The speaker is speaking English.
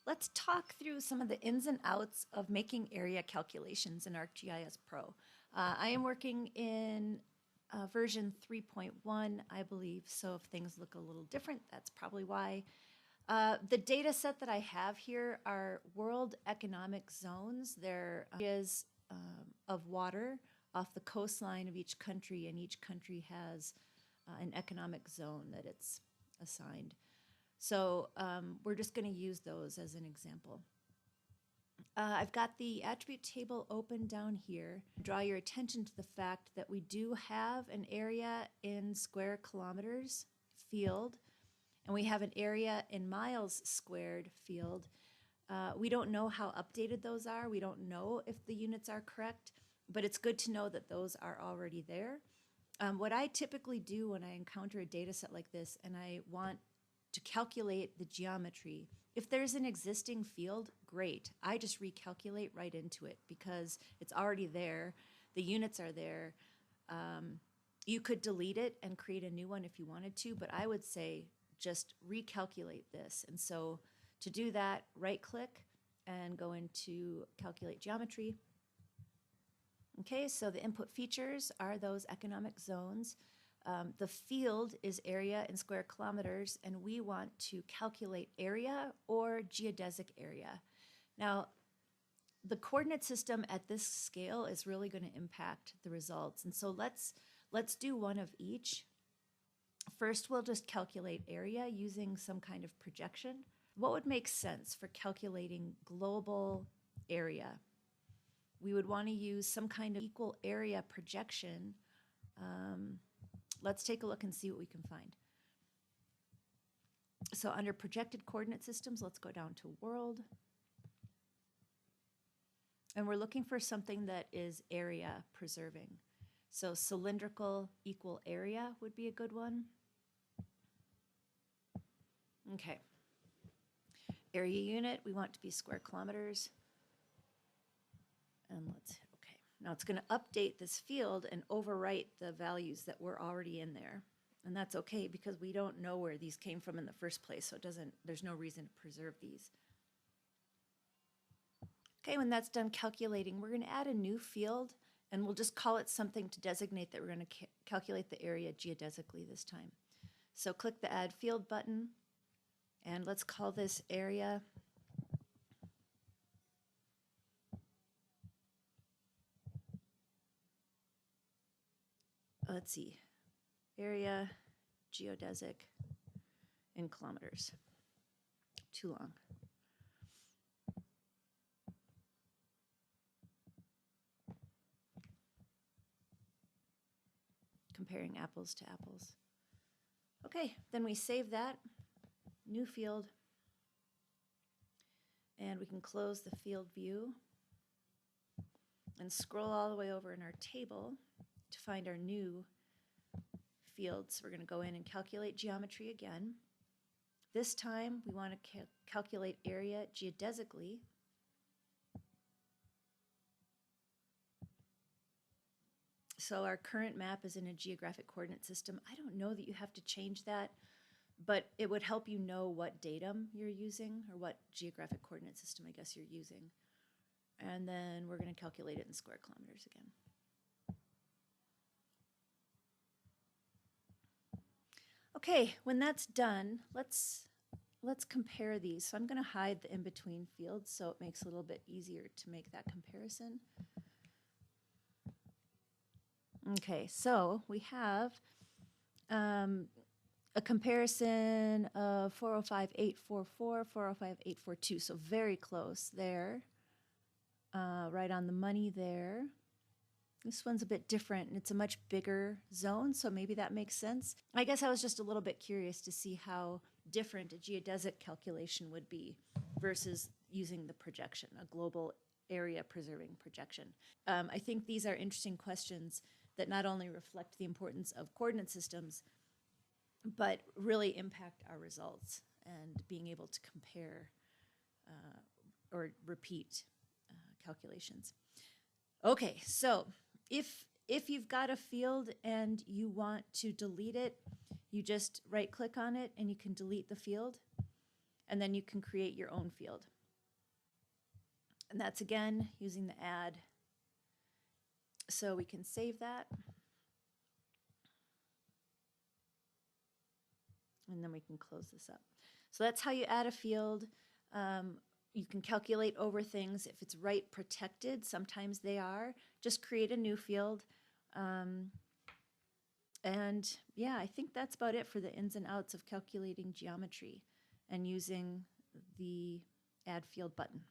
let's talk through some of the ins and outs of making area calculations in ArcGIS Pro. I am working in version 3.1, I believe, so if things look a little different, that's probably why. The data set that I have here are world economic zones. They're areas of water off the coastline of each country, and each country has an economic zone that it's assigned. So we're just going to use those as an example. I've got the attribute table open down here. Draw your attention to the fact that we do have an area in square kilometers field, and we have an area in miles squared field. We don't know how updated those are. We don't know if the units are correct, but it's good to know that those are already there. What I typically do when I encounter a data set like this and I want to calculate the geometry, if there's an existing field, great. I just recalculate right into it because it's already there. The units are there. You could delete it and create a new one if you wanted to, but I would say just recalculate this. And so to do that, right click and go into calculate geometry. Okay, so the input features are those economic zones. The field is area in square kilometers, and we want to calculate area or geodesic area. Now, the coordinate system at this scale is really going to impact the results. And so let's do one of each. First, we'll just calculate area using some kind of projection. What would make sense for calculating global area? We would want to use some kind of equal area projection. Let's take a look and see what we can find. So under projected coordinate systems, let's go down to world. And we're looking for something that is area preserving. So cylindrical equal area would be a good one. Okay. Area unit, we want to be square kilometers. And let's hit OK. Now it's going to update this field and overwrite the values that were already in there. And that's okay because we don't know where these came from in the first place, so there's no reason to preserve these. Okay, when that's done calculating, we're going to add a new field, and we'll just call it something to designate that we're going to calculate the area geodesically this time. So click the Add Field button, and let's call this area. Let's see, area geodesic in kilometers. Too long. Comparing apples to apples. Okay, then we save that, new field, and we can close the field view and scroll all the way over in our table to find our new fields. We're going to go in and calculate geometry again. This time we want to calculate area geodesically. So our current map is in a geographic coordinate system. I don't know that you have to change that, but it would help you know what datum you're using or what geographic coordinate system I guess you're using. And then we're going to calculate it in square kilometers again. Okay, when that's done, let's compare these. So I'm going to hide the in-between fields so it makes it a little bit easier to make that comparison. Okay, so we have a comparison of 405,844, 405,842, so very close there, right on the money there. This one's a bit different, and it's a much bigger zone, so maybe that makes sense. I guess I was just a little bit curious to see how different a geodesic calculation would be versus using the projection, a global area preserving projection. I think these are interesting questions that not only reflect the importance of coordinate systems, but really impact our results and being able to compare or repeat calculations. Okay, so if you've got a field and you want to delete it, you just right-click on it and you can delete the field. and then you can create your own field. And that's again using the add. So we can save that. And then we can close this up. So that's how you add a field. You can calculate over things if it's right protected. Sometimes they are. Just create a new field. And yeah, I think that's about it for the ins and outs of calculating geometry and using the add field button.